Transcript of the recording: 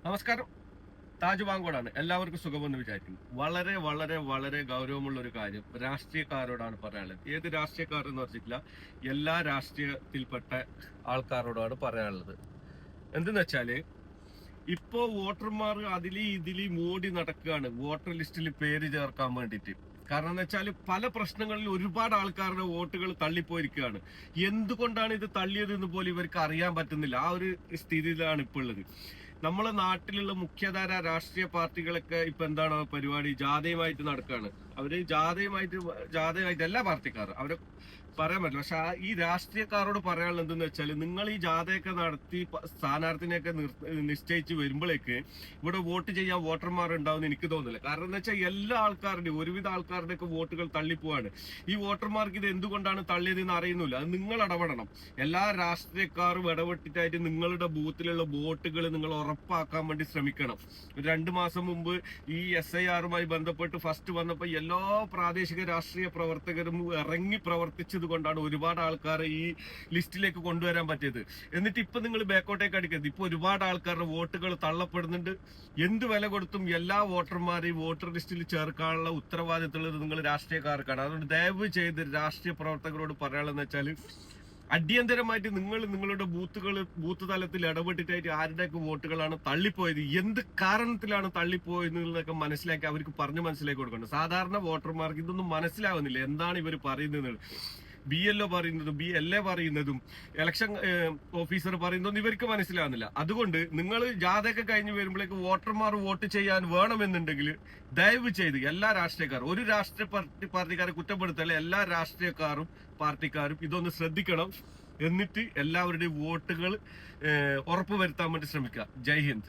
നമസ്കാരം. താജ് ബാങ്കോടാണ്. എല്ലാവർക്കും സുഖമെന്ന് വിചാരിക്കുന്നു. വളരെ വളരെ വളരെ ഗൗരവമുള്ള ഒരു കാര്യം രാഷ്ട്രീയക്കാരോടാണ് പറയാനുള്ളത്. ഏത് രാഷ്ട്രീയക്കാരെന്ന് പറഞ്ഞിട്ടില്ല, എല്ലാ രാഷ്ട്രീയത്തിൽപ്പെട്ട ആൾക്കാരോടാണ് പറയാനുള്ളത്. എന്തെന്ന് വെച്ചാല്, ഇപ്പോ വോട്ടർമാർ അതിലി ഇതിലി മോടി നടക്കുകയാണ് വോട്ടർ ലിസ്റ്റിൽ പേര് ചേർക്കാൻ വേണ്ടിയിട്ട്. കാരണം എന്ന് വെച്ചാൽ പല പ്രശ്നങ്ങളിൽ ഒരുപാട് ആൾക്കാരുടെ വോട്ടുകൾ തള്ളിപ്പോയിരിക്കുകയാണ്. എന്തുകൊണ്ടാണ് ഇത് തള്ളിയത് എന്ന് പോലും ഇവർക്ക് അറിയാൻ പറ്റുന്നില്ല. ആ ഒരു സ്ഥിതിയിലാണ് ഇപ്പോൾ ഉള്ളത്. നമ്മളെ നാട്ടിലുള്ള മുഖ്യധാര രാഷ്ട്രീയ പാർട്ടികളൊക്കെ ഇപ്പൊ എന്താണ് പരിപാടി, ജാഥയുമായിട്ട് നടക്കുകയാണ്. അവര് ജാഥയുമായിട്ട് എല്ലാ പാർട്ടിക്കാരും അവരെ പറയാൻ പറ്റില്ല. പക്ഷെ ഈ രാഷ്ട്രീയക്കാരോട് പറയാനുള്ളത് എന്തെന്ന് വെച്ചാൽ, നിങ്ങൾ ഈ ജാഥയൊക്കെ നടത്തി സ്ഥാനാർത്ഥിനെയൊക്കെ നിശ്ചയിച്ച് വരുമ്പോഴേക്ക് ഇവിടെ വോട്ട് ചെയ്യാൻ വോട്ടർമാർ ഉണ്ടാവുമെന്ന് എനിക്ക് തോന്നുന്നില്ല. കാരണം എന്ന് വെച്ചാൽ എല്ലാ ആൾക്കാരുടെയും ഒരുവിധ ആൾക്കാരുടെയൊക്കെ വോട്ടുകൾ തള്ളിപ്പോവാണ്. ഈ വോട്ടർമാർക്ക് ഇത് എന്തുകൊണ്ടാണ് തള്ളിയതെന്ന് അറിയുന്നില്ല. അത് നിങ്ങൾ ഇടപെടണം. എല്ലാ രാഷ്ട്രീയക്കാരും ഇടപെട്ടിട്ടായിട്ട് നിങ്ങളുടെ ബൂത്തിലുള്ള വോട്ടുകൾ നിങ്ങൾ ഉറപ്പാക്കാൻ വേണ്ടി ശ്രമിക്കണം. 2 മാസം മുമ്പ് ഈ SIR-മായി ബന്ധപ്പെട്ട് ഫസ്റ്റ് വന്നപ്പോൾ എല്ലാ പ്രാദേശിക രാഷ്ട്രീയ പ്രവർത്തകരും ഇറങ്ങി പ്രവർത്തിച്ചത് കൊണ്ടാണ് ഒരുപാട് ആൾക്കാരെ ഈ ലിസ്റ്റിലേക്ക് കൊണ്ടുവരാൻ പറ്റിയത്. എന്നിട്ട് ഇപ്പൊ നിങ്ങൾ ബാക്കോട്ടേക്ക് അടിക്കരുത്. ഇപ്പൊ ഒരുപാട് ആൾക്കാരുടെ വോട്ടുകൾ തള്ളപ്പെടുന്നുണ്ട്. എന്ത് വില കൊടുത്തും എല്ലാ വോട്ടർമാരെയും വോട്ടർ ലിസ്റ്റിൽ ചേർക്കാനുള്ള ഉത്തരവാദിത്തമുള്ളത് നിങ്ങൾ രാഷ്ട്രീയക്കാർക്കാണ്. അതുകൊണ്ട് ദയവ് ചെയ്ത് രാഷ്ട്രീയ പ്രവർത്തകരോട് പറയാനുള്ളതെന്ന് വെച്ചാൽ, അടിയന്തരമായിട്ട് നിങ്ങളുടെ ബൂത്ത് തലത്തിൽ ഇടപെട്ടിട്ടായിട്ട് ആരുടെയൊക്കെ വോട്ടുകളാണ് തള്ളിപ്പോയത്, എന്ത് കാരണത്തിലാണ് തള്ളിപ്പോയത് എന്നൊക്കെ മനസ്സിലാക്കി അവർക്ക് പറഞ്ഞ് മനസ്സിലാക്കി കൊടുക്കണം. സാധാരണ വോട്ടർമാർക്ക് ഇതൊന്നും മനസ്സിലാവുന്നില്ല. എന്താണ് ഇവർ പറയുന്നത്, BLO പറയുന്നതും BLA പറയുന്നതും ഇലക്ഷൻ ഓഫീസർ പറയുന്നതും ഇവർക്ക് മനസ്സിലാവുന്നില്ല. അതുകൊണ്ട് നിങ്ങൾ ജാഥയൊക്കെ കഴിഞ്ഞ് വരുമ്പോഴേക്ക് വോട്ടർമാർ വോട്ട് ചെയ്യാൻ വേണമെന്നുണ്ടെങ്കിൽ ദയവ് ചെയ്ത് എല്ലാ രാഷ്ട്രീയക്കാരും, ഒരു രാഷ്ട്രീയ പാർട്ടിക്കാരെ കുറ്റപ്പെടുത്തല്ല, എല്ലാ രാഷ്ട്രീയക്കാരും പാർട്ടിക്കാരും ഇതൊന്ന് ശ്രദ്ധിക്കണം. എന്നിട്ട് എല്ലാവരുടെയും വോട്ടുകൾ ഉറപ്പുവരുത്താൻ വേണ്ടി ശ്രമിക്കുക. ജയ് ഹിന്ദ്.